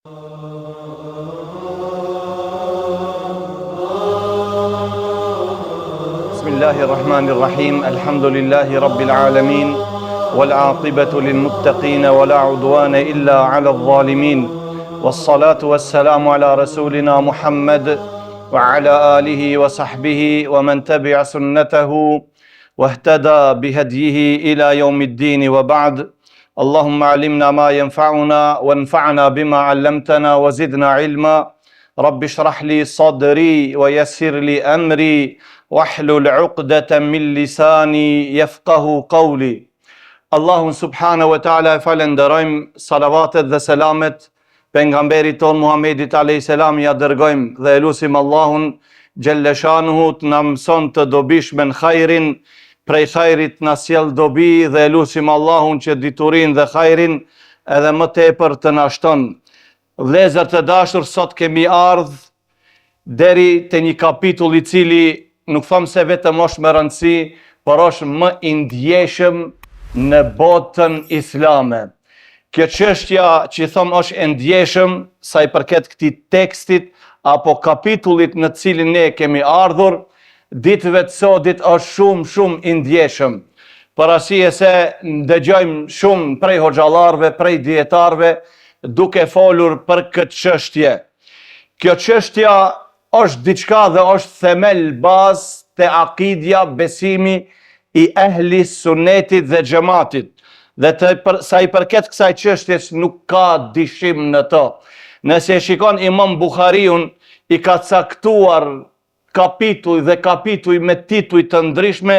Bismillahirrahmanirrahim. Alhamdulillahi rabbil alamin. Wal aqibatu lil muttaqin wa la udwana illa ala adh-dhalimin. Wassalatu wassalamu ala rasulina Muhammad wa ala alihi wa sahbihi wa man tabi'a sunnatahu wa ihtada bihadyihi ila yawmiddin wa ba'd. Allahumma alimna ma yanfa'una wanfa'na bima 'allamtana wa zidna ilma. Rabbi shrah li sadri wa yassir li amri wahlul 'uqdatan min lisani yafqahu qawli. Allahun subhanahu wa ta'ala falenderojmë, salavatet dhe selamet pejgamberit ton Muhammedit alayhis salam ja dërgojmë dhe elusim Allahun xhelle shanuhu të na mëson të dobishmen khairin, prej khairit na sjell dobi dhe elusim Allahun që diturin dhe khairin edhe më tepër të na shton. Vëllezër të dashur, sot kemi ardhur deri te një kapitull i cili nuk them se vetëm është me rëndësi, por është më i ndjeshëm në botën islame. Kjo çështja që them është e ndjeshëm sa i përket këtij tekstit apo kapitullit në cilin ne kemi ardhur, ditëve të sotit është shumë i ndjeshëm. Për arsye se ndëgjojmë shumë prej hoxhallarëve, prej dietarëve duke folur për këtë çështje. Kjo çështja është diçka dhe është themel bazë te akidja, besimi i ehli sunnetit dhe xhamatit. Dhe sa i përket kësaj çështjes nuk ka dyshim në to. Nëse shikon Imam Buhariun, i ka caktuar kapituj dhe kapituj me tituj të ndryshme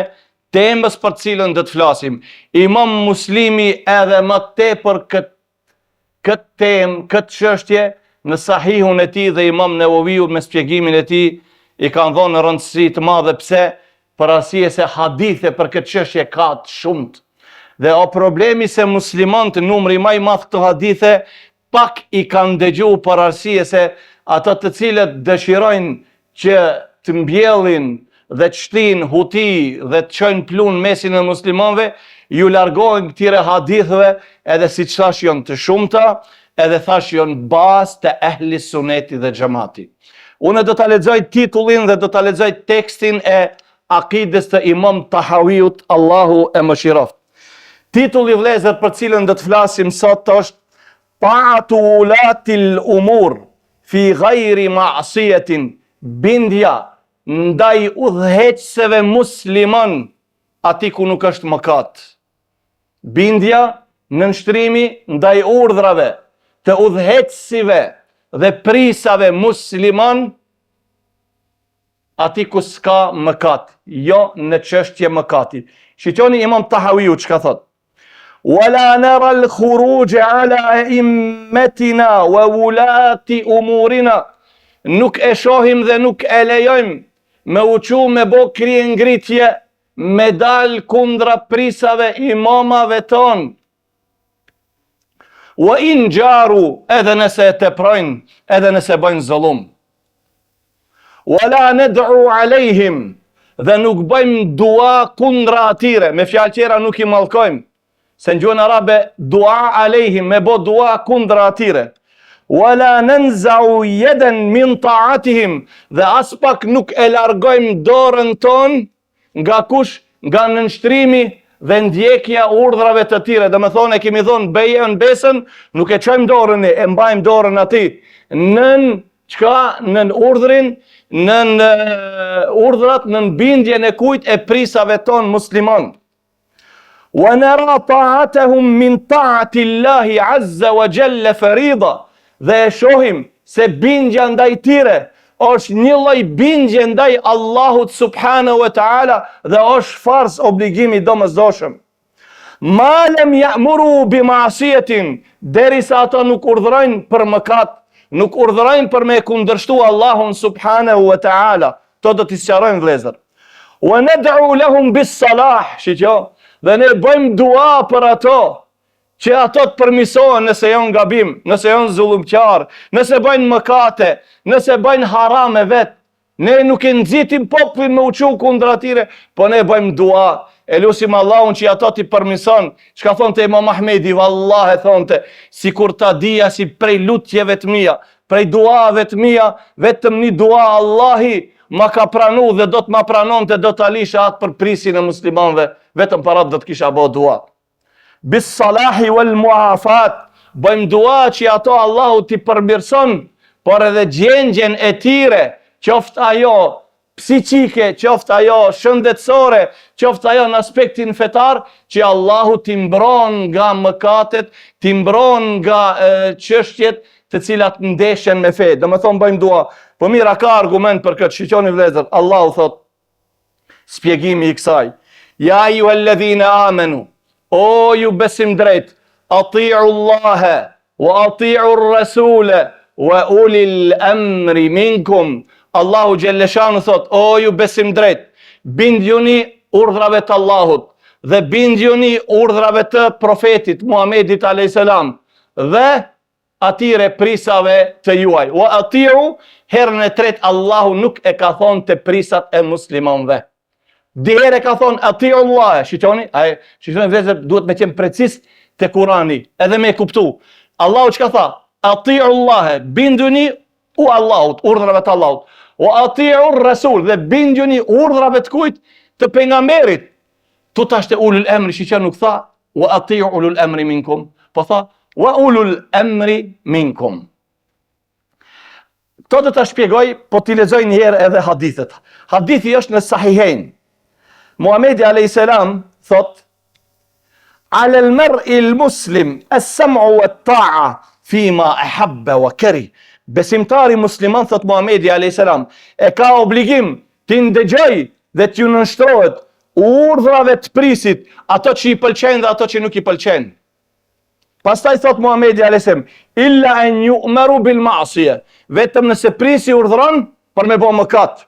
temës për cilën do të flasim. Imam Muslimi edhe më tepër këtë temë, këtë çështje në Sahihun e tij dhe Imam Newawiu me shpjegimin e tij i kanë dhënë rëndësi të madhe. Pse? Për arsye se hadithe për këtë çështje ka të shumtë. Dhe o problemi se muslimanët numri më i madh këto hadithe pak i kanë dëgjuar për arsye se ata të cilët dëshirojnë që të mbjellin dhe të shtin huti dhe të çojnë plun mesin e muslimanëve, ju largohen këtyre haditheve edhe siç thash janë të shumta, edhe thash janë bazë të ehli sunneti dhe xhamati. Unë do ta lexoj titullin dhe do ta lexoj tekstin e akides të Imam Tahawiut, Allahu e mëshiroft. Titulli, vëllezër, për cilën do të flasim sot është Ta'atu ulatil umur fi ghayri ma'siyatin, bindja ndaj udhëheqësve musliman aty ku nuk është mëkat. Bindja në nshtrimi ndaj urdhrave të udhëheqësve dhe prisave musliman aty ku s'ka mëkat, jo në çështje mëkati. Shikoni Imam Tahawiu çka thot. Wala nara al-khuruj ala immetina wa wulati umurina. Nuk e shohim dhe nuk e lejojmë me uqu me bo krije ngritje, me dal kundra prisave imamave ton. Wa in gjaru, edhe nëse teprojnë, edhe nëse bëjnë zullum. Wala ned'u alejhim, dhe nuk bëjmë dua kundra atyre, me fjalë tjera nuk i mallkojmë. Se në gjuhën arabe dua alejhim, me bo dua kundra atyre. Wala nanza'u yadan min ta'atihim, dhe as pak nuk e largojmë dorën ton nga kush, nga nënshtrimi dhe ndjekja urdhrave të tyre. Dhe me thonë, e kemi thonë beje në besën, nuk e çojmë dorën e mbajmë dorën aty. Nën çka? Nën urdhrin, nën urdhrat, nën bindjen e kujt? E prisave ton musliman. Wa nara ta'atahum min ta'ati Allahi azza wa jalla farida. Dhe e shohim se bindja ndaj tyre është një lloj bindje ndaj Allahut subhanahu wa ta'ala dhe është farz, obligimi domosdoshëm. Ma lam ya'muru bi ma'siyatin, derisa ata nuk urdhrojnë për mëkat, nuk urdhrojnë për me kundërshtu Allahun subhanahu wa ta'ala. To do t'i sqarojmë, vëllezër. Wa nad'u lahum bis salah, shiko, dhe ne bëjmë dua për ato, që ato të përmisohen nëse janë gabim, nëse janë zullumqtar, nëse bëjnë mëkate, nëse bëjnë harame vetë. Ne nuk e nxitim popullin me uqu kundër atyre, po ne bëjmë dua, E lusim Allahun që ato t'i përmirëson. Çka thonte Imam Ahmedi, vallahi thonte, sikur ta dija si prej lutjeve të mia, prej duave të mia, vetëm një dua Allahi ma ka pranu dhe do të ma pranonte, do të alisha atë për prisin e muslimanve, vetëm para do të kisha bo dua. Bis salahi wal muafat, bëjmë dua që ato Allahu t'i përmirëson, por edhe gjendjen e tyre, qoftë ajo psiqike, qoftë ajo shëndetësore, qoftë ajo në aspektin fetar, që Allahu t'i mbron nga mëkatet, t'i mbron nga çështjet të cilat ndeshen me fe. Do me thonë bëjmë dua. Po mira, ka argument për këtë. Shiqoni vëllezër, Allahu thot, spjegimi i kësaj. Ja ayyuhalladhina amanu, o ju besim drejt, ati'u Allahe, wa ati'u rasule, wa ulil amri minkum. Allahu Gjelleshanu thot, o ju besim drejt, bindjuni urdhrave të Allahut, dhe bindjuni urdhrave të profetit Muhamedit a.s. dhe atire prisave të juaj. Wa ati'u, herën e tret Allahu nuk e ka thonë të prisat e muslimanve. Dihere ka thonë ati'u Allah, shqyqoni vëllezër, duhet me qenë precis të Kurani, edhe me kuptu. Allahu që ka tha? Ati'u Allah, binduni u Allahut, urdhrave të Allahut. O ati'u Rasul, dhe binduni urdhrave të kujt? Të pejgamberit. Tu tash te ulul emri, shqyqon nuk tha, o ati'u ulul emri minkum, po tha, wa ulul emri minkum. Këto do ta shpjegoj, po t'i lexoj një herë edhe hadithet. Hadithi është në Sahihain. Muhamedi a.s. thot, ala al-mar'i al-muslim as-sam'u wat-ta'a fima ahabba wa kari. Besimtari musliman, thot Muhamedi a.s. e ka obligim t'i ndëgjoj dhe t'ju nënshtrohet urdhrave të prisit, ato që i pëlqen dhe ato që nuk i pëlqen. Pastaj thot Muhamedi a.s. illa an yu'maru bil ma'siyah, vetëm nëse prisi urdhron për me bë mëkat.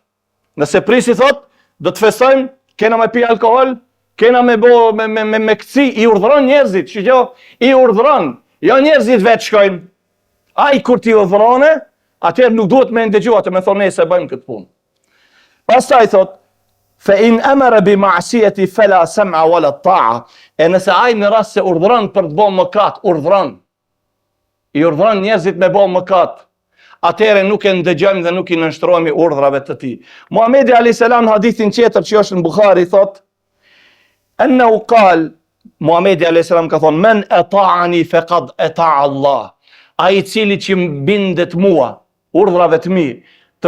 Nëse prisi thot, do të festojmë, kena me pi alkohol, kena me bë me këci, i urdhron njerëzit, shqyqo, i urdhron, jo njerëzit vetë shkojnë. Ai kur ti urdhrone, atëherë nuk duhet me ndëgju, atë me thonë se bëjmë këtë punë. Pastaj thot, fa in amara bi ma'siyati fala sam'a wala ta'a. E nëse ai në rast se urdhron për të bërë mëkat, i urdhron njerëzit me bërë mëkat, atëherë nuk e ndëgjojmë dhe nuk i nënshtrohemi urdhrave të tij. Muhamedi alayhis salam në hadithin tjetër që është në Buhari thot, annahu qal, Muhamedi alayhis salam ka thonë, men ata'ani faqad ata'a Allah. Ai cili që bindet mua, urdhrave të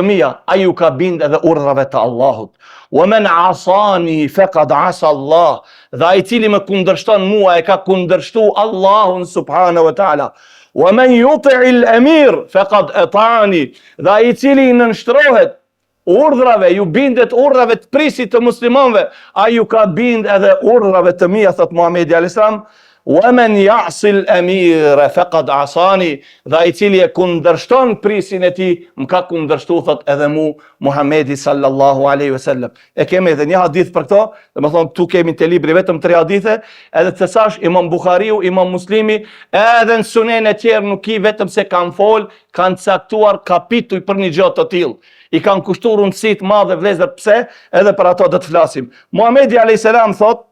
mia, ai ju ka bind edhe urdhrave të Allahut. Wa man asani faqad asa Allah. Dhe ai cili më kundërshton mua, e ka kundërshtu Allahun subhanahu wa ta'ala. Wa man yuti'i al-amir faqad ata'ani. Dhe ai cili nënshtrohet urdhrave, ju bindet urdhrave të prisit të muslimanve, ai ju ka bind edhe urdhrave të mia, thot Muhamedi alayhis salam. Wa man ya'si al-amira faqad asani. Dhe ai cili e kundërshton prisin e tij, më ka kundërshtu, thot edhe mu Muhamedi sallallahu alaihi wasallam. E kemi edhe një hadith për këto, domethënë tu kemi te libri vetëm 3 hadithe, edhe të thash Imam Buhariu, Imam Muslimi, edhe në sunen e tjerë nuk i vetëm se kanë fol, kanë caktuar kapituj për një gjë të tillë. I kanë kushtuar rëndësi të madhe vëllezër, pse? Edhe për ato do të flasim. Muhamedi alayhis salam thot,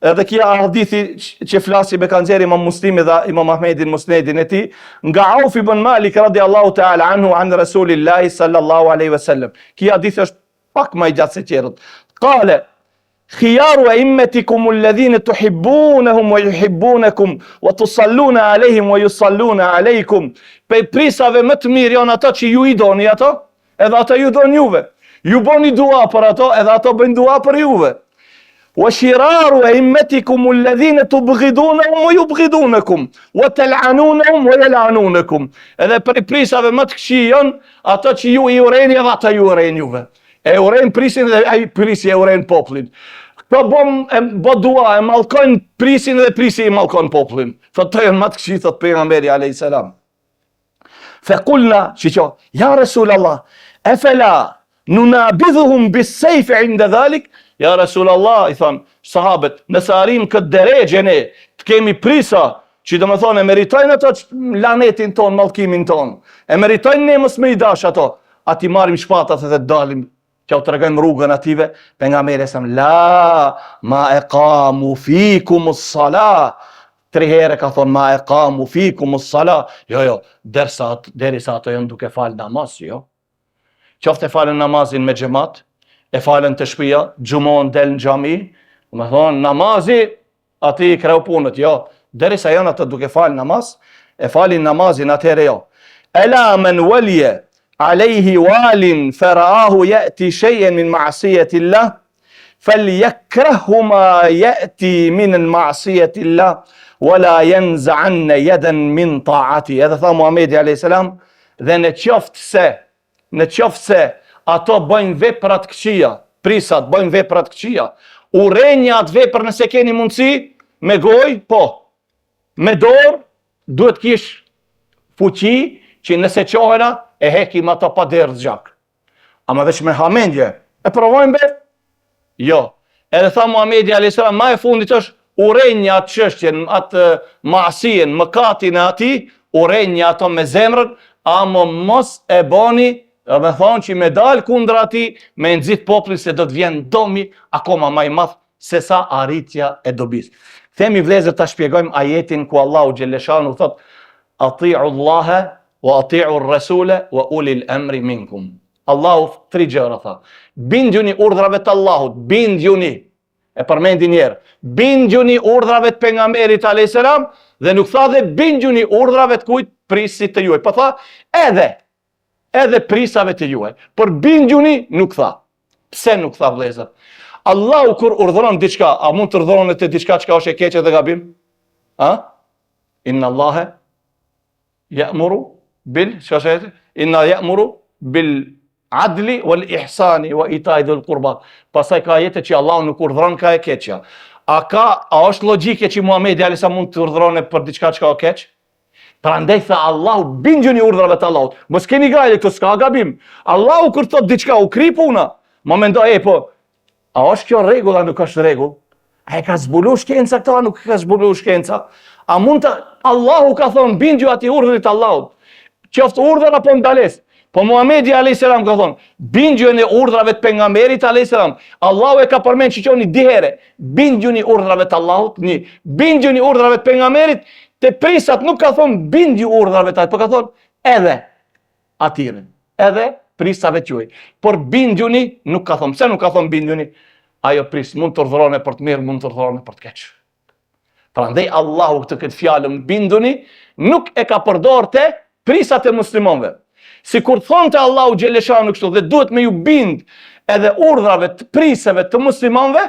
edhe kia hadithi që flasim e kanë nxjerrë Imam Muslimi dhe Imam Ahmedi në Musnedin e tij, nga Auf ibn Malik radiallahu ta'ala anhu an Rasulillahi sallallahu alaihi wasallam. Kia hadithi është pak më i gjatë se tjerët. Qale, khiyaru a'immatikum alladhina tuhibbunahum wa yuhibbunakum wa tusalluna alehim wa yusalluna aleikum. Pe prisave më të mirë janë ato që ju i doni ato, edhe ato ju doni juve. Ju boni dua për ato, edhe ato bëjnë dua për juve. Wa shiraru a'immatikum alladhina tubghidunahum wa yubghidunakum wa tal'anunahum wa yal'anunakum. Edhe për prisave më të këqij janë ato që ju i urreni edhe ata ju urrejnë juve. E urrejnë prisin dhe ai prisi e urrejnë popullin. Këto bë dua, e mallkojnë prisin dhe prisi i mallkon popullin. Thotë janë më të këqij, thot pejgamberi alayhis salam. Fa qulna, shiqo, ja Rasulallah, afala nunabidhuhum bis-sayf 'inda dhalik. Ja Rasulallah, i thonë sahabët, nëse arrim këtë deregje ne, të kemi prisa, që do me thonë, e meritojnë ato lanetin ton, mallkimin ton, e meritojnë ne mos me i dash ato, ati marim shpatat dhe dalim që u tregojmë rrugën ative, pejgamberi sa la ma aqamu fikumus salah. 3 herë ka thonë ma aqamu fikumus salah. Jo, derisa ato janë duke falë namaz, jo. Qoftë e falën namazin me xhamat, e falën të shtëpia, xhumon del në xhami, më thonë namazi aty i kreu punët, jo. Derisa janë ato duke falë namaz, e falin namazin atëherë jo. Ela men waliya alayhi walin faraahu yati shay'an min ma'siyati Allah falyakrahu ma yati min ma'siyati Allah wala yanza'anna yadan min ta'ati. Edhe tha Muhamedi alayhis salam, dhe në qoftë se ato bëjnë veprat këqija, prisat bëjnë veprat këqija, urrejnë atë vepër nëse keni mundësi, me gojë, po. Me dorë duhet kish fuqi që nëse qohena e hekim ato pa derë zgjak. Ama veç me hamendje, e provojmë be? Jo. Edhe tha Muhamedi alayhis salam, ma e fundit është urrejnë atë çështjen, atë maasien, mëkatin e atij, urrejnë ato me zemrën, ama mos e bani, me thonë që me dalë kundër atij, me nxit popullin se do të vjen domi akoma më i madh se sa arritja e dobis. Themi vëllezër ta shpjegojmë ajetin ku Allahu xhelleshanu thot ati'u Allaha wa ati'u ar-rasula wa ulil amri minkum. Allahu 3 gjëra tha. Bindjuni urdhrave të Allahut, bindjuni. E përmendi njerë, bindjuni urdhrave të pejgamberit alayhis salam dhe nuk tha dhe bindjuni urdhrave të kujt, prisit të juaj. Po tha edhe prisave të juaj. Por bindjuni nuk tha. Pse nuk tha vëllezër? Allahu kur urdhëron diçka, a mund të urdhëronë të diçka që është e keqe dhe gabim? Inna Allahe ya'muru bil, inna ya'muru bil adli wal ihsani wa ita'i dhil qurba. Pastaj ka ajete që Allahu nuk urdhëron ka e keqja. A është logjike që Muhamedi alayhis salam mund të urdhëronë për diçka që ka keq? Prandaj tha Allahu bindjuni urdhrave të Allahut. Mos keni gajle këtu s'ka gabim. Allahu kur thot diçka u kri puna. Mo mendoj po a është kjo rregull a nuk është rregull? A e ka zbulu shkenca këto a nuk ka zbulu shkenca? A mund të Allahu ka thonë bindju atij urdhrit të Allahut. Qoftë urdhër apo ndalesë. Po Muhamedi alayhis salam ka thonë bindjuni urdhrave të pejgamberit alayhis salam. Allahu e ka përmend çiqoni 2 herë. Bindjuni urdhrave të Allahut, bindjuni urdhrave të pejgamberit. Te prisat nuk ka thonë bindju urdhrave të, po ka thonë edhe atyre, edhe prisave të juaj. Por bindjuni nuk ka thonë. Pse nuk ka thonë bindjuni? Ajo pris mund të urdhërone për të mirë, mund të urdhërone për të keq. Prandaj Allahu këtë fjalën binduni nuk e ka përdorur te prisat e muslimanëve. Sikur thonte Allahu xheleshanu kështu dhe duhet me ju bind edhe urdhrave të prisave të muslimanëve,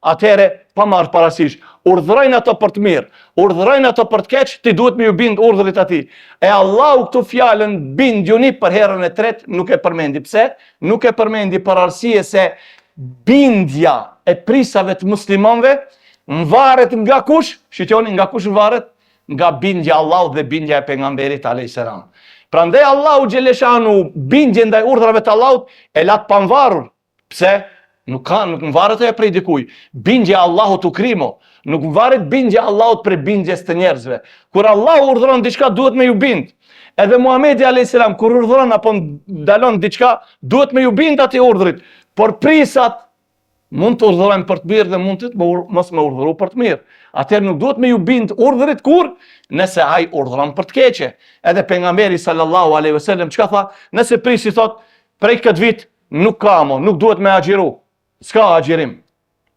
atëherë pa marrë parasysh, urdhrojnë ato për të mirë, urdhrojnë ato për të keq, ti duhet me ju bind urdhrit atij. E Allahu këtu fjalën bindjuni për herën e tretë nuk e përmendi. Pse? Nuk e përmendi për arsye se bindja e prisave të muslimanëve varet nga kush? Shqetjoni, nga kush varet? Nga bindja Allahut dhe bindja e pejgamberit alayhis salam. Prandaj Allahu xheleshanu bindje ndaj urdhrave të Allahut e lat panvarur. Pse? Nuk varet e prej dikuj. Bindja Allahut u krimo. Nuk varet bindja Allahut prej bindjes të njerëzve. Kur Allahu urdhëron diçka duhet me ju bind. Edhe Muhamedi alayhis salam kur urdhëron apo dalon diçka duhet me ju bind atij urdhrit. Por prisat mund të urdhërojnë për të mirë dhe mund të mos me urdhëru për të mirë. Atëherë nuk duhet me ju bind urdhrit kur nëse ai urdhëron për të keqe. Edhe pejgamberi sallallahu alaihi wasallam çka tha? Nëse prisi thot prej këtë vit nuk ka mo, nuk duhet me agjiru. S'ka agjirim.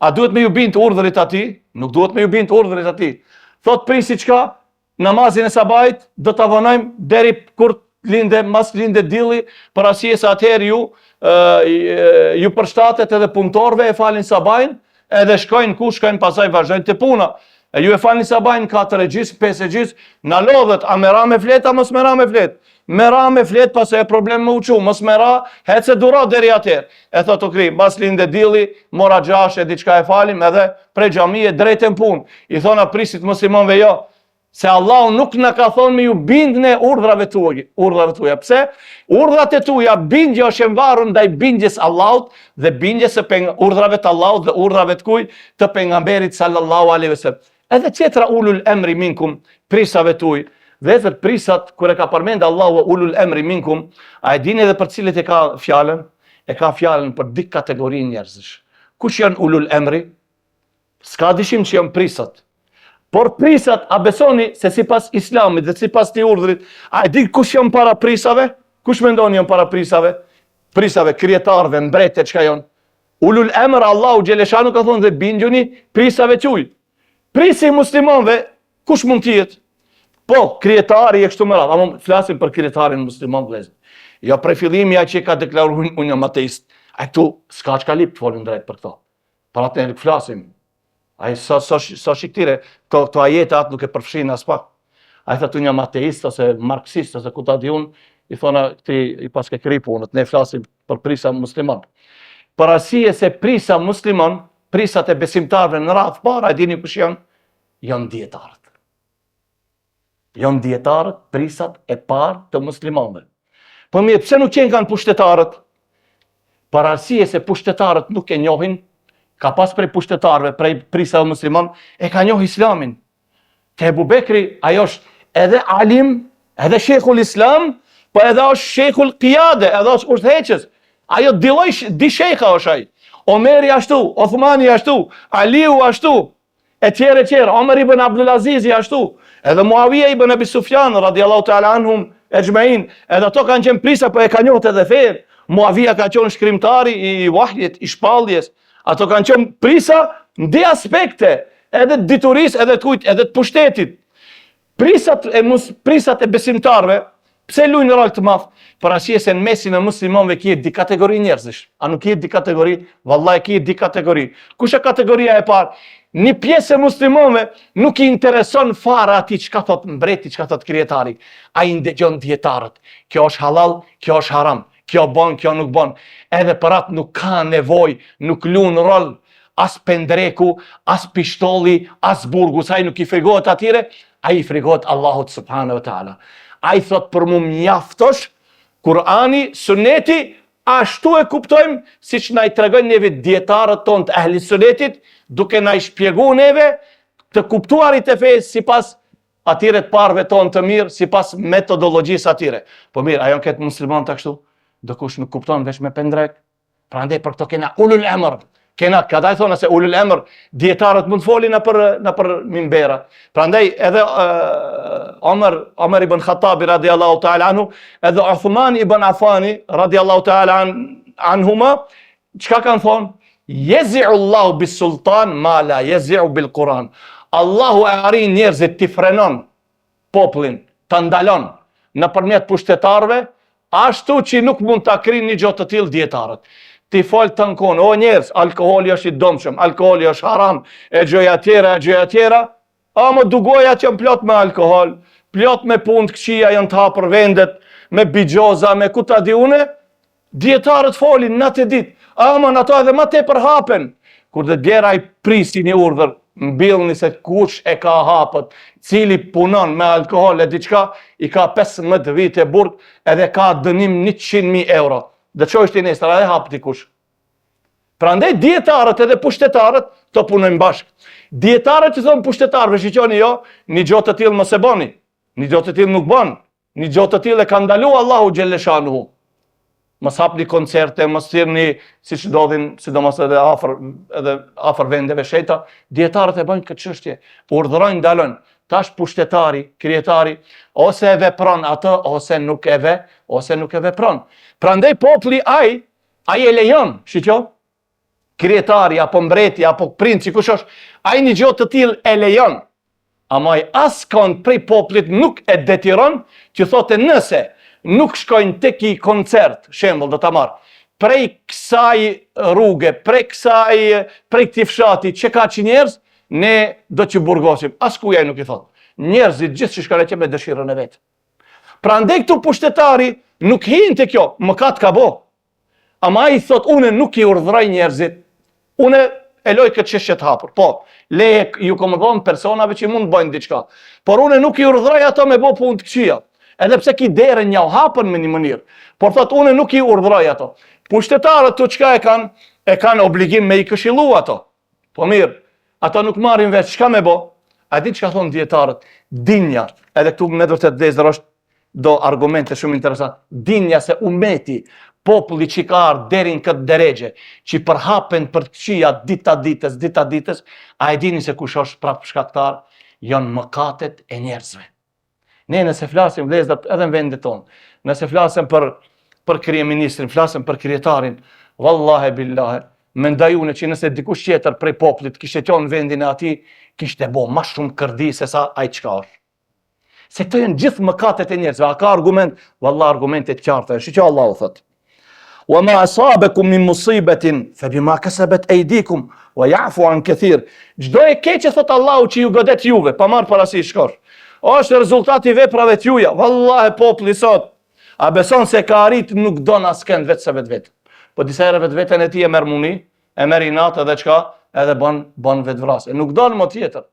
A duhet me ju bind urdhrit atij? Nuk duhet me ju bind urdhrit atij. Thot prisi çka? Namazin e sabajit do ta vonojmë deri kur mas linde dilli, për arsye se atëherë ju përshtatet edhe punëtorëve e falin sabajin, edhe shkojnë ku shkojnë pasaj vazhdojnë të puna. Ju e falin sabajin 4 e gjys, 5 e gjys, na lodhet a me ra me flet a mos me ra me flet. Me ra me flet pas e problem me uqu, mos me ra, hece dura deri atëherë. E thot u kri, mas linde dilli, mora 6 e diçka e falim edhe prej xhamie drejtën punë. I thona prisit muslimanëve jo. Se Allahu nuk na ka thonë me ju bindni urdhrave tuaja. Pse? Urdhrat e tuaja bindja është e varur ndaj bindjes Allahut dhe bindjes së urdhrave të Allahut dhe urdhrave të kujt? Të pejgamberit sallallahu alaihi wasallam. Edhe tjetra ulul emri minkum, prisave tuaj. Dhe prisat kur e ka përmend Allahu ulul emri minkum, a e dini edhe për cilët e ka fjalën? e ka fjalën për dy kategori njerëzish. Kush janë ulul emri? S'ka dyshim që janë prisat. Por prisat, a besoni se sipas Islamit dhe sipas të urdhrit, a e di kush janë para prisave? Kush mendoni janë para prisave? Prisave, krijetarëve, mbretët çka janë? Ulul emr, Allahu xhaleshanu ka thonë dhe bingjuni prisave tuaj. Prisi muslimanëve, kush mund të jetë? Po, krijetari e kështu me radhë, ama flasim për krijetarin musliman vëllezër. Jo prej fillimi ai që ka deklaruar unë jam ateist. Ai këtu s'ka çka lip të folin drejt për këto. Para të nuk flasim. Ai sa shiktire, këto ajete atë nuk e përfshin as pak. Ai thotë unë jam ateist ose marksist ose ku ta di unë, i thona ti i paske kri punët, ne flasim për prisa musliman. Për arsye se prisa musliman, prisat e besimtarëve në radhë para, e dini kush janë? Janë dietarët. Janë dietarët, prisat e parë të muslimanëve. Po mirë, pse nuk qenë kanë pushtetarët? Për arsye se pushtetarët nuk e njohin, ka pas prej pushtetarëve, prej prisave musliman, e ka njoh Islamin. Te Ebu Bekri, ajo është edhe alim, edhe shekull Islam, po edhe është shekull qiyade, edhe është udhëheqës. Ajo di shekha është ai. Omeri ashtu, Othmani ashtu, Aliu ashtu, e tjerë, Omer ibn Abdulaziz ashtu, edhe Muawiya ibn Abi Sufjan radiallahu ta'ala anhum ejmain, edhe ato kanë qenë prisa, po e kanë njohur edhe ferë. Muawiya ka qenë shkrimtari i wahjit, i shpalljes. Ato kanë qenë prisa në dy aspekte, edhe të diturisë, edhe të kujt, edhe të pushtetit. Prisat e besimtarve, pse luajnë rol të madh? Për arsye se në mesin e muslimanëve kihet di kategori njerëzish. A nuk kihet di kategori? Vallahi kihet di kategori. Kush është kategoria e parë? Një pjesë e muslimanëve nuk i intereson fare atij çka thot mbreti, çka thot krijetari. Ai ndëgjon dietarët. Kjo është halal, kjo është haram. Kjo bën, kjo nuk bën. Edhe për atë nuk ka nevojë, nuk luan rol as pendreku, as pishtolli, as burgu, sa ai nuk i fregohet atyre, ai i fregohet Allahut subhanahu wa taala. Ai thot për mu mjaftosh Kurani, Sunneti, ashtu e kuptojmë siç na i tregojnë neve dietarët tonë të ehli sunnetit, duke na i shpjeguar neve të kuptuarit e fesë sipas atyre të parëve tonë të mirë, sipas metodologjisë atyre. Po mirë, ajo këtë musliman të kështu, do kush nuk kupton veç me pendrek. Prandaj për këto kena ulul emr. Kena, kada i thona se ulul emr, dietarët mund folin në për mimbera. Prandaj edhe Omer ibn Khattabi radiallahu ta'ala anhu, edhe Uthman ibn Affani radiallahu ta'ala anhuma, çka kanë thonë? Jezi'u Allahu bis sultan ma la jezi'u bil Quran. Allahu e arrin njerëzit t'i frenon popullin, të ndalon nëpërmjet pushtetarëve, ashtu që nuk mund ta krinë një gjë të tillë dietarët. Ti fol të nkon, o njerëz, alkoholi është i domshëm, alkoholi është haram, e gjëja tjera, a më dugoja që janë plot me alkohol, plot me punë të këqija janë të hapur vendet, me bigjoza, me ku ta di une, dietarët folin natë e ditë, ama në ato edhe më tepër hapen. Kur dhe djera i prisin i urdhër, mbillni se kush e ka hapët, cili punon me alkohol e diçka, i ka 15 vite burg, edhe ka dënim 100.000 euro. Dhe që është i nesër, edhe hapë dikush. Prandaj dietarët edhe pushtetarët të punojnë bashkë. Dietarët që thonë pushtetarëve, shiqoni jo, një gjë të tillë mos e bëni. Një gjë të tillë nuk bën. Një gjë të tillë e ka ndaluar Allahu xhaleshanuhu. Mos hapni koncerte, mos thirrni siç ndodhin, sidomos edhe afër vendeve sheta, dietarët e bëjnë këtë çështje, urdhërojnë, ndalojnë. Tash pushtetari, krijetari, ose e vepron atë, ose nuk e vepron. Prandaj populli ai e lejon, shiqo, krijetari, apo mbreti, apo princi, kush është, ai një gjë të tillë e lejon. Ama ai askon prej popullit nuk e detiron, që thotë nëse nuk shkojnë tek i koncert, shembull do ta marr, prej kësaj rruge, prej këtij fshati që ka që njerëz, ne do që burgosim. Askuj ai nuk i thot. Njerëzit gjithçka shkallëqe me dëshirën e vet. Prandaj këtu pushtetarë nuk hin te kjo, mëkat ka bë. Ama ai thot unë nuk i urdhroj njerëzit. Unë e loj këtë çështje të hapur. Po, leje ju komandon personave që mund të bëjnë diçka. Por unë nuk i urdhroj ato me bë punë të këqija. Edhe pse ki derën ja u hapën me një mënyrë. Por thot unë nuk i urdhroj ato. Pushtetarët tu çka e kanë obligim me i këshillu ato. Po mirë, ato nuk marrin veç çka me bë. A di çka thon dietarët? Dinja, edhe këtu me vërtet vëllezër është do argumente shumë interesant. Dinja se umeti, populli që ka ardhur deri në këtë deregje, që përhapen për këqija dita ditës, a e dini se kush është prapë shkaktar? Janë mëkatet e njerëzve. Ne nëse flasim vëllezër edhe në vendin tonë, nëse flasim për kryeministrin, flasim për kryetarin, vallahi billahi, mendoj unë që nëse dikush tjetër prej popullit kishte qenë në vendin e atij, kishte bo më shumë kërdi se sa ai çka është. Se këto janë gjithë mëkatet e njerëzve. A ka argument? Vallahi argumente të qarta. Shqo Allahu thot: "Wa ma asabakum min musibatin fa bima kasabat aydikum wa ya'fu an kathir." Çdo e keqe thot Allahu që ju godet juve, pa marr parasysh shkosh, është rezultati i veprave të juaja. Vallahi populli sot a beson se ka arrit nuk don askënd vetë se vetë. Po disa herë vetveten e tij e merr muni, e merr inat edhe çka, edhe bën vetvrasje. Nuk don më tjetër.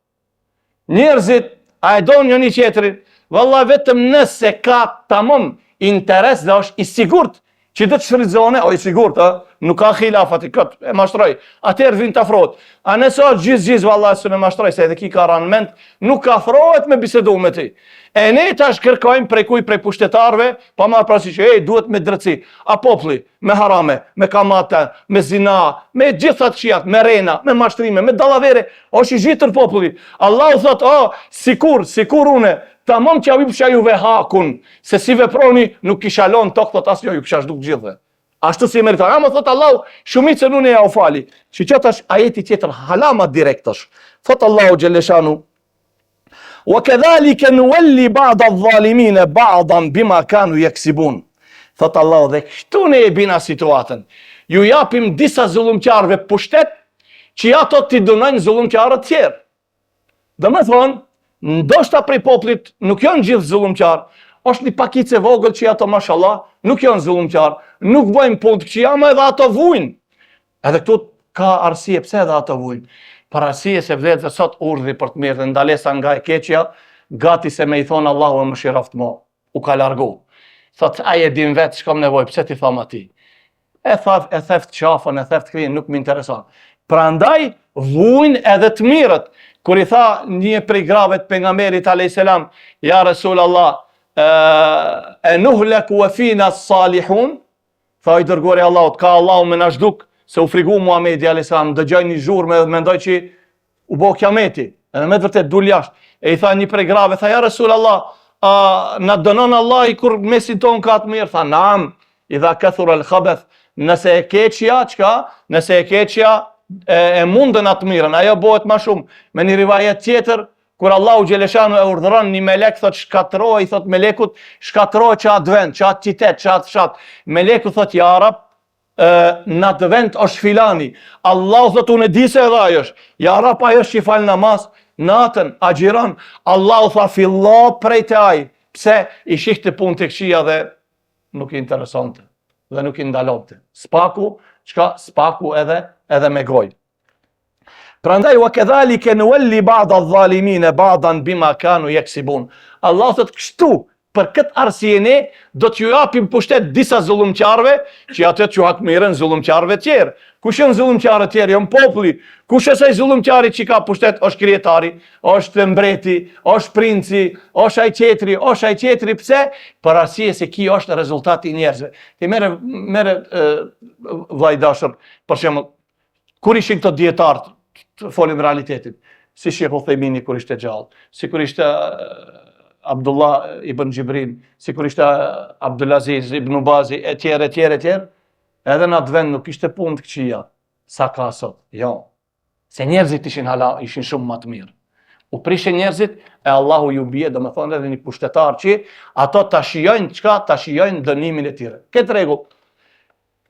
Njerëzit a e don njëri tjetrin, vallahi vetëm nëse ka tamam interes dhe është i sigurt që do të shfrytëzone, o i sigurt, nuk ka khilafat i kët, e mashtroj. Atëherë vin të afrohet. A nëse është gjithë vallahi s'e mashtroj se edhe ki ka randment, nuk ka afrohet me bisedu me ti. E ne tash kërkojmë prej pushtetarëve, pa marrë parasysh që duhet me drejtësi. A populli me harame, me kamate, me zina, me gjitha të këqijat, me rena, me mashtrime, me dallavere, është i zhitër populli. Allahu thot, sikur une tamam që ju pësha juve hakun, se si veproni nuk kisha lon tokë, thot asnjë ju kisha zhduk gjithve. Ashtu si meriton. Ama thot Allahu, shumicën unë ja u fali. Që tash ajeti tjetër halama direkt është. Thot Allahu xhaleshanu: "Wa kadhalika nuwalli ba'd adh-dhalimin ba'dan bima kanu yaksibun." Thot Allahu, dhe kështu ne e bina situatën. Ju japim disa zullumqarëve pushtet që ato t'i dënojnë zullumqarët tjerë. Domethënë, ndoshta prej popullit nuk janë gjithë zullumqarë, është një pakicë e vogël që ato mashallah nuk janë zullumqarë, nuk bëjnë punë të këqija, ama edhe ato vujnë. Edhe këtu ka arsye pse edhe ato vujnë. Për arsye se vëllezër sot urdhri për të mirë dhe ndalesa nga e keqja, gati se me i thonë Allahu e mëshiroft mo, u ka largu. Thot, ai e din vetë ç'kam nevojë, pse ti tham atij? E theft qafën, e theft krijen, nuk më intereson. Prandaj vujnë edhe të mirët. Kur i tha një prej grave të pejgamberit alayhis salam, ja Rasul Allah, e nuhlak wa fina as-salihun, tha i dërguari i Allahut, ka Allahu me na zhduk, se u frigu Muhamedi alayhis salam, dëgjoi një zhurmë dhe mendoi që u bë kiameti. Edhe me të vërtet dul jashtë. E i tha një prej grave, tha ja Rasul Allah, na dënon Allah i kur mesin ton ka të mirë? Tha naam, idha kathura al-khabath, nëse e keqja, çka? Nëse e keqja e mundën atë mirën, ajo bëhet më shumë. Me një rivajet tjetër, kur Allahu xhaleshanu e urdhëron një melek, thot shkatroj, i thot melekut, shkatroj që atë vend, që atë qytet, që atë fshat. Meleku thot ja Rab, në atë vend është filani. Allahu thot unë e di se edhe ajo është. Ja Rab, ajo është që i fal namaz, natën, agjiron. Allahu tha fillo prej te ai. Pse? I shihte punë të këqija dhe nuk i interesonte dhe nuk i ndalonte. Spaku, çka? Spaku edhe me gojë. Prandaj wa kadhalika nuwalli ba'd adh-dhalimin ba'dan bima kanu yaksibun. Allah thot kështu, për këtë arsye ne do t'ju japim pushtet disa zullumqarëve, që atë t'ju hak mirën zullumqarëve tjerë. Kush janë zullumqarët tjerë? Janë populli. Kush është ai zullumqari që ka pushtet? Është krijetari, është mbreti, është princi, është ai qetri, është ai qetri. Pse? Për arsye se kjo është rezultati i njerëzve. Ti merre vllai dashur, për shembull, kur ishin këto dietarë, folim realitetin, si Sheh Uthejmini kur ishte gjallë, si kur ishte Abdullah ibn Gjibrin, si kur ishte Abdulaziz ibn Bazi, e tjerë, edhe në atë vend nuk ishte punë të këqija, sa ka sot, jo. Se njerëzit ishin shumë më të mirë. U prishin njerëzit, e Allahu ju bie, do me thonë edhe një pushtetar që, ato ta shijojnë çka, ta shijojnë dënimin e tyre. Këtë rregull.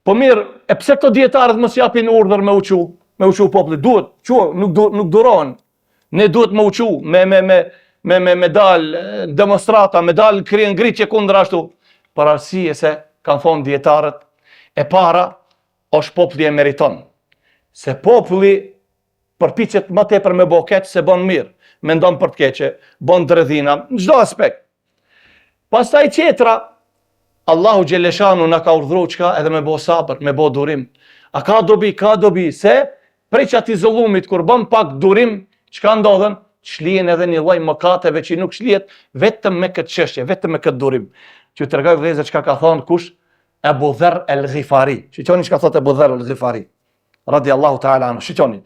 Po mirë, e pse këto dietarët mos japin urdhër me uqu popullit? Duhet, nuk duron. Ne duhet me uqu, me dal demonstrata, me dal kryen ngritje kundër ashtu. Për arsye se kanë thonë dietarët, e para është populli e meriton. Se populli përpiqet më tepër me bëu keq se bën mirë, mendon për të keqe, bën dredhina në çdo aspekt. Pastaj tjetra, Allahu xhaleshanu na ka urdhëruar çka edhe me bëu sabër, me bëu durim. A ka dobi, se prej çati zullumit kur bën pak durim, çka ndodhen? shlihen edhe një lloj mëkateve që nuk shlihet vetëm me këtë çështje, vetëm me këtë durim. Që tregoj vëllezër çka ka thonë kush? Abu Dharr al-Ghifari. Shiqoni çka thotë Abu Dharr al-Ghifari. Radiallahu ta'ala anhu. Shiqoni.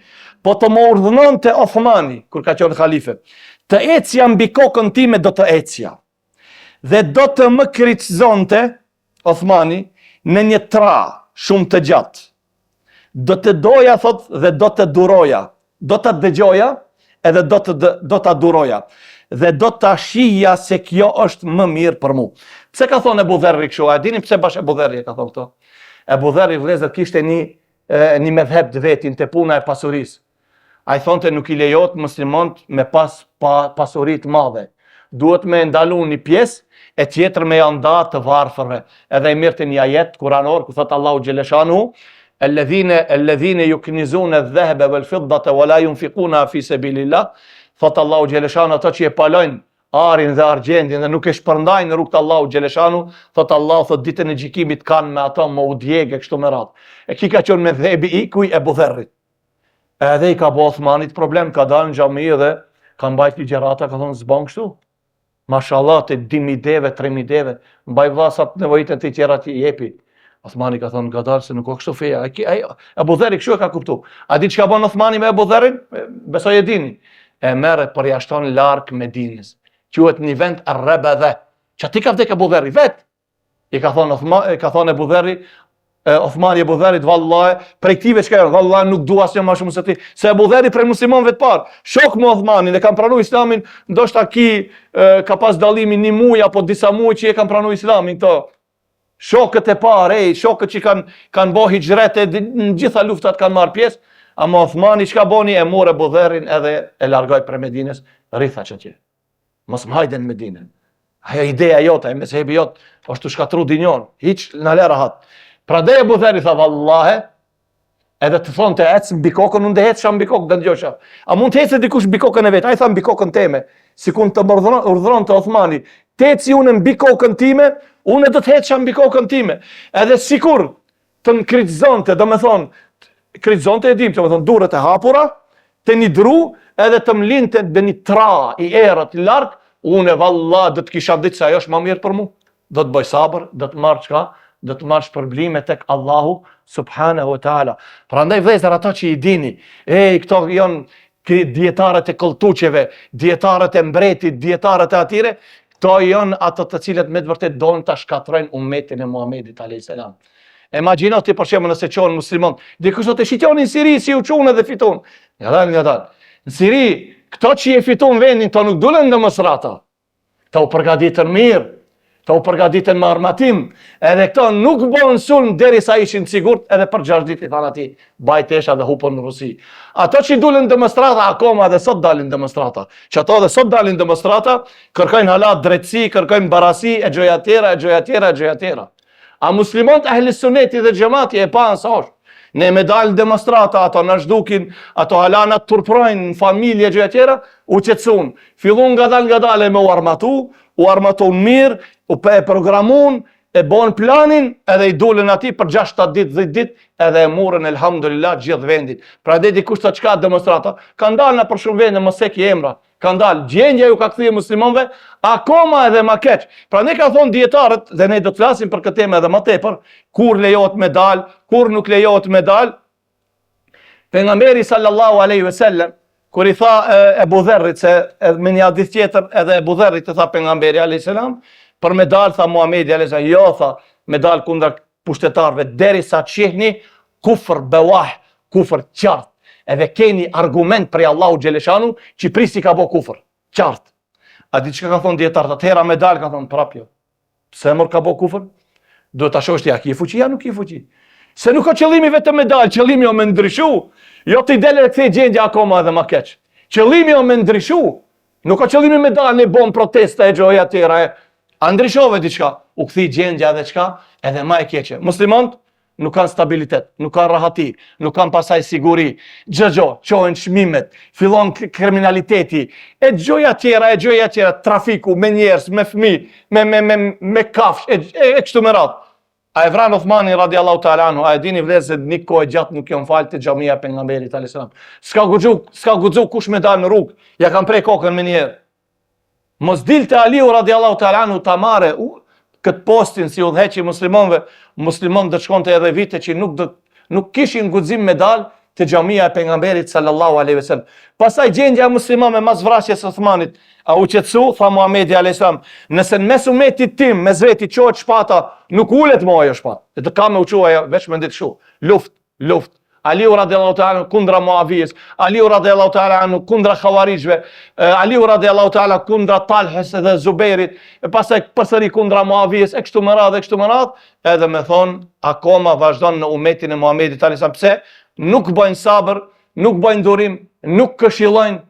Po të më urdhënonte Othmani, kur ka qenë halife, të ecja mbi kokën time do të ecja. Dhe do të më kryqëzonte Othmani në një tra shumë të gjatë. Do të doja, thot, dhe do të duroja. Do të dëgjoja, edhe do të duroja. Dhe do të shija se kjo është më mirë për mu. Pse ka thonë Abu Dharri kështu? A dini pse bash Abu Dharri ka thonë këto? Abu Dharri vëllezër kishte një medheb të vetin te puna e pasurisë. Ai thonte nuk i lejohet muslimanët me pas pasuri të madhe. Duhet me ndalu një pjesë e tjetër me ja nda të varfërve. Edhe i mirë të një ajet kuranor ku thot Allahu xhaleshanu الذين يكنزون الذهب والفضة ولا ينفقونها في سبيل الله. Thot Allahu xhaleshanu ato që e palojnë arin dhe argjendin dhe nuk e shpërndajnë në rrugt të Allahu xhaleshanu, thot Allahu thot ditën e gjykimit kanë me ato më udhjegë kështu me radhë. E ki ka qenë me dhebi i kuj Abu Dharrit. Edhe i ka bo Othmanit problem, ka dalë në xhami dhe ka mbajt ligjërata, ka thonë zban kështu. Mashallah të 2.000 deve, 3.000 deve, mbaj vlasat nevojitën të tjera ti jepi. Othmani ka thonë gadal se nuk ka kështu feja. Abu Dharri kështu e ka kuptu. A di çka bën Othmani me Abu Dharrin? Besoj e dini. E merret përjashton larg Medinës. Quhet një vend Ar-Rabadha. Çka ti ka vdek Abu Dharri vet? I ka thonë Abu Dharri, Othmani Abu Dharrit vallahi, prej këtive çka janë, vallahi nuk dua asnjë më shumë se ti. Se Abu Dharri prej muslimanëve të parë, shok me Othmanin, e kanë pranuar Islamin, ndoshta ka pas dallimin një muaj apo disa muaj që e kanë pranuar Islamin këto. Shokët e parë, shokët që kanë bo hijrete, në gjitha luftat kanë marrë pjesë, ama Othmani çka boni e morë Abu Dharrin edhe e largoi prej Medinës, rritha çatje. Mos më hajden në Medinë. Ajo ideja jote, me sebi jot, është të shkatru dinjon, hiç na le rahat. Prandaj Abu Dharri tha vallahe, edhe të thonë të ecë mbi kokën, unë dhe ecësha mbi kokën, dhe ndjosha. A mund të ecë dikush mbi kokën e vet? Ai tha mbi kokën teme, sikun të urdhëronte Othmani, të eci unë mbi kokën time, unë do të ecësha mbi kokën time. Edhe sikur të më kryqëzonte, do me thonë, kryqëzonte e dim, do me thonë durët e hapura, të një dru, edhe të më linte dhe një tra i erët i larkë, unë e valla do të kisha ditë se ajo është më mirë për mu. Do të bëj sabër, do të marrë çka? Do të marrë shpërblime tek Allahu subhanahu wa taala. Prandaj vëllezër ata që i dini, këto janë dietarët e kolltuçeve, dietarët e mbretit, dietarët e atyre, këto janë ato të cilët me të vërtet donë ta shkatrojnë ummetin e Muhamedit alayhis salam. Imagjino ti për shembull nëse qohen musliman, dikush do të shitoni në Siri si u çunë dhe fiton. Ngadal. Në Siri, këto që e fiton vendin, to nuk dulen në Mosrata. Këto u përgatitën mirë. Këto u përgatitën me armatim. Edhe këto nuk bën sulm derisa ishin të sigurt, edhe për 6 ditë i thanë ati, bajtesha dhe hupën në Rusi. Ato që dulen në demonstrata akoma dhe sot dalin demonstrata. Që ato dhe sot dalin demonstrata, kërkojnë halat drejtësi, kërkojnë barasi, e gjoja tjera. A muslimanët e ehli suneti dhe xhamati e pa sa është. Ne me dalë demonstrata, ato në zhdukin, ato halanat turprojnë në familje gjëja tjera, u qetësun. Fillun nga dalë me u armatun mirë, u pe programun, e bon planin, edhe i dulen ati për 6-7 ditë, 10 ditë, edhe e murën elhamdulillah gjithë vendit. Pra dhe dikush të qka demonstrata, kanë dalë në për shumë vende, më seki emra, kanë dalë, gjendja ju ka këthije muslimanve, akoma edhe ma keq. Pra ne ka thonë dietarët, dhe ne do të flasim për këtë temë edhe më tepër, kur lejohet me dalë, kur nuk lejohet me dalë. Pejgamberi sallallahu alaihi wasallam, kur i tha Abu Dharrit, se me një hadith tjetër edhe Abu Dharrit i tha pejgamberi alaihi salam, për me dalë, tha Muhamedi alaihi salam, jo, tha, me dalë kundër pushtetarve, derisa të shihni kufër bewah, kufër qartë. Edhe keni argument prej Allahu xhaleshanu që prisi ka bo kufër, qartë. A di çka ka thonë dietarët, atëhera me dalë, ka thonë prapë jo. Pse mor ka bo kufër? Duhet ta shohësh ti a ki fuqi, ja nuk ki fuqi. Se nuk ka qëllimi vetëm me dalë, qëllimi o me ndryshu. Jo ti dele dhe kthej gjendja akoma edhe ma keq. Qëllimi o me ndryshu. Nuk ka qëllimi me dalë, ne bom protesta e gjoja tjera. A ndryshove diçka, u kthi gjendja edhe çka, edhe ma e keqe. Muslimanët nuk kanë stabilitet, nuk kanë rahati, nuk kanë pasaj siguri. Gjëgjo, qohen çmimet, fillon kriminaliteti, e gjoja tjera, trafiku me njerëz, me fëmijë, me kafsh, e kështu me radhë. A e vran Uthmani radiallahu ta'ala anhu, a e dini vlezë se një kohë gjatë nuk jon falë të xhamia e pejgamberit alayhis salam. S'ka guxu kush me dalë në rrugë, ja kanë prej kokën me njerë. Mos dilte Aliu radiallahu ta'ala anhu ta marrë këtë postin si udhëheqi muslimanëve, musliman do shkonte edhe vite që nuk kishin guxim me dalë te xhamia e pejgamberit sallallahu alaihi wasallam. Pastaj gjendja muslimanëve mas vrasjes së Uthmanit, a u qetësu, tha Muhamedi alayhis salam, nëse në mes umetit tim, mes veti çohet shpata, nuk ulet më ajo shpatë. E të kam me u quaja veç me ditë kështu. Luft. Aliu radiallahu ta'ala kundra Muavijës, Aliu radiallahu ta'ala kundra Khawarijve, Aliu radiallahu ta'ala kundra Talhës dhe Zubairit, e pastaj përsëri kundra Muavijës, e kështu me radhë, edhe me thonë, akoma vazhdon në umetin e Muhamedit alayhis salam. Pse? Nuk bëjnë sabër, nuk bëjnë durim, nuk këshillojnë.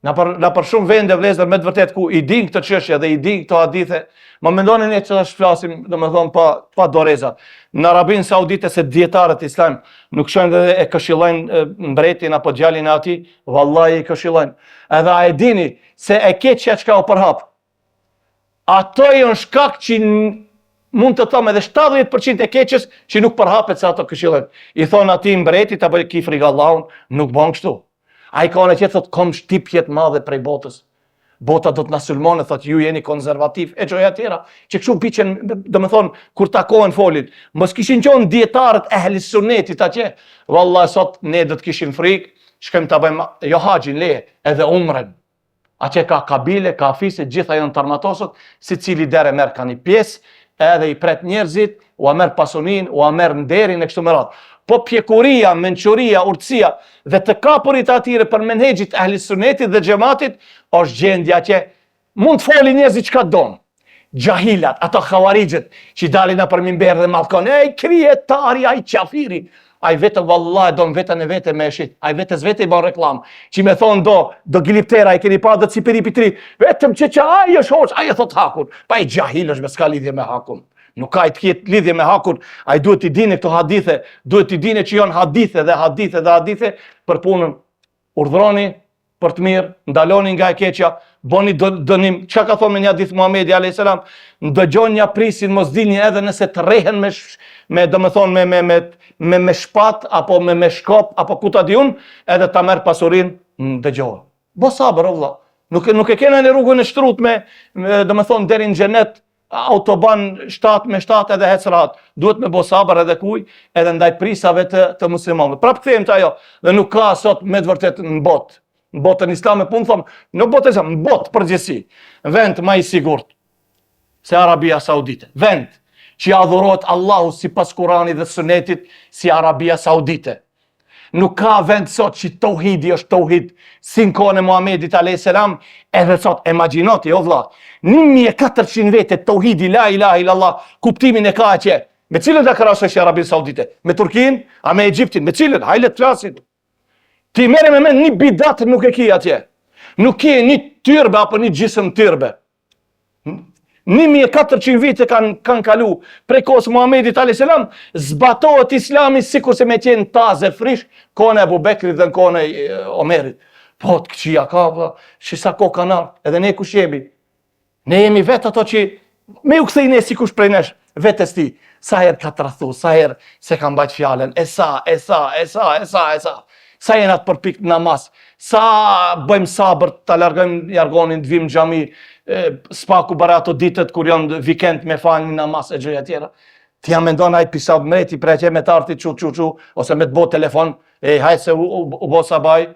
Na për shumë vende vlezër me të vërtet ku i din këtë çështje dhe i din këto hadithe, më mendonin ne që flasim, domethënë pa doreza. Në Arabinë Saudite se dietarët islam nuk shojnë dhe e këshillojnë mbretin apo djalin e atij, vallahi i këshillojnë. Edhe a e dini se e keqja çka u përhap. Ato janë shkak që mund të them edhe 70% e keqës që nuk përhapet se ato këshillojnë. I thon atij mbretit apo ki frikë Allahun, nuk bën kështu. Ai ka në që thot kom shtipjet madhe prej botës. Bota do të na sulmone, thot ju jeni konservativ, e çoja tjera, që kështu piqen, domethënë kur takohen folin, mos kishin qenë dietarët e ehli sunnetit atje, vallahi sot ne do të kishim frikë, shkojmë ta bëjmë jo haxhin leje, edhe umren. Atje ka kabile, ka afise, gjitha janë të armatosur, secili dere merr ka një pjesë, edhe i pret njerëzit, u merr pasunin, u merr nderin e kështu me radhë. Po pjekuria, mençuria, urtësia dhe të kapurit atyre për menhexhit ehli sunnetit dhe xhamatit është gjendja që mund të folin njerëzit çka don. Xhahilat, ato Khawarijët që dalin nëpër mimber dhe mallkon, ej krijetari, ai qafiri. Ai vetë vallahi don vetën e vetë me shit. Ai vetes vetë i bën reklam. Që më thon do giliptera i keni pa do cipiri pitri. Vetëm që ai është hoç, ai e thot hakun. Pa i xhahil është me ska lidhje me hakun. Nuk ka të ketë lidhje me hakun, ai duhet i dini këto hadithe, duhet i dini që janë hadithe për punën. Urdhroni për të mirë, ndaloni nga e keqja, bëni dënim. Çka ka thonë një hadith Muhamedi alayhis salam, ndëgjoni ja prisin, mos dilni edhe nëse të rrehen me shpat apo me shkop apo ku ta diun, edhe ta merr pasurinë, dëgjoj. Bo sabër o vëlla. Nuk e kena në rrugën e shtrutme, domethënë deri në xhenet. Autoban 7 edhe hecrat, duhet me bo sabër edhe kuj, edhe ndaj prisave të muslimanëve. Prap kthejmë të ajo, dhe nuk ka sot me të vërtet në botë. Në botën islame, po në thomë, në botë islam, në botë përgjithësi, vend ma i sigurt, se Arabia Saudite. Vend që adhurohet Allahu si pas Kurani dhe Sunetit si Arabia Saudite. Nuk ka vend sot që tauhidi është tauhid, si në kohën e Muhamedit alayhis salam, edhe sot imagjinoti o vëlla, 1400 vete tauhidi la ilaha illallah, kuptimin e ka atje. Me cilën ta krahasosh Arabinë Saudite? Me Turqinë, a me Egjiptin? Me cilën? Hajle të flasin. Ti merre me një bidat nuk e ki atje. Nuk ke një tyrbe apo një gjisëm tyrbe. 1400 vite kanë kalu prej kohës Muhamedit alayhis salam, zbatohet Islami sikur se me qenë taze frish, kohën e Abu Bekrit dhe kohën e Omerit. Po të këqia ka, shisa ko kanar, edhe ne kush jemi. Ne jemi vetë ato që me u kthej ne si kush prej nesh, vetes ti. Sa herë ka të rrethu, sa herë se ka mbajt fjallën, e sa. Sa jena të përpik namaz, sa bëjmë sabër të largonin të vim xhami, spaku bara ato ditët kur janë vikend me falni namaz e gjëja tjera. Ti jam mendon ai pisab mreti preqe me të arti çu ose me të bo telefon, hajt se u bo sabaj.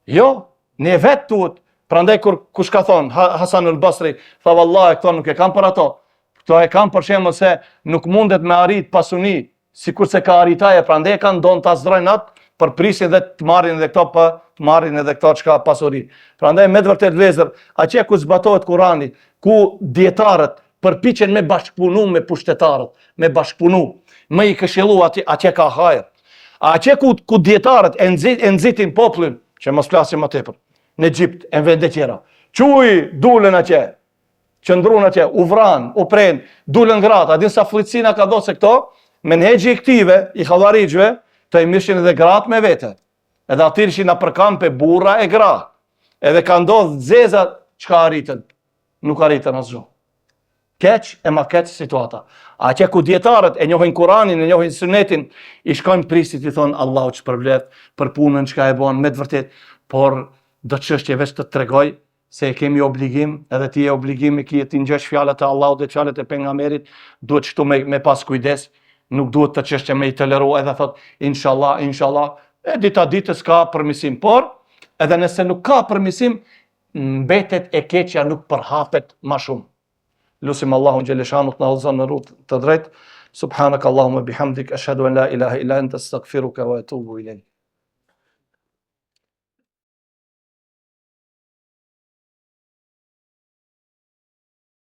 Jo, ne vetë tuhet. Prandaj kur kush ka thonë Hasanul Basri, tha vallahi këto nuk e kam për ato. Këto e kam për shembull se nuk mundet me arrit pasuni, sikur se ka arritaje, prandaj e kanë don ta zdrojnë atë për prisin dhe të marrin edhe këto çka pasuri. Prandaj me të vërtet vëllezër, atje ku zbatohet Kurani, ku dietarët përpiqen me bashkëpunu me pushtetarët, me bashkëpunu, me i këshillu atje ka hajër. Atje ku dietarët e nxitin popullin, që mos flasim më tepër, në Egjipt, e në vende tjera. Quj, dulen atje, qëndrun atje, u vran, u pren, dulen gratë, a din sa fllitësina ka do se këto, menhexhi i këtive, i Khawarijve, të i mishin edhe gratë me vete. Edhe atyri që na përkampe burra e gra. Edhe ka ndodhë zeza që ka arritën. Nuk arritën asgjë. keq e ma keq situata. Atje ku dietarët e njohin Kur'anin, e njohin Sunetin, i shkojnë prisit i thonë Allahu ç'përvlet për punën çka e bën me të vërtet, por do çështje veç të tregoj se e kemi obligim, edhe ti e obligim i ti ngjesh fjalët e Allahut dhe fjalët e pejgamberit, duhet kështu me pas kujdes, nuk duhet të çështje me i toleru edhe thot inshallah, inshallah, e dita ditës ka përmisim, por edhe nëse nuk ka përmisim, mbetet e keqja nuk përhapet ma shumë. Lusim Allahun xhaleshanu të na udhëzon në rrugë të drejtë. Subhanakallahumma bihamdik ashhadu an la ilaha illa anta astaghfiruka wa atubu ilayk.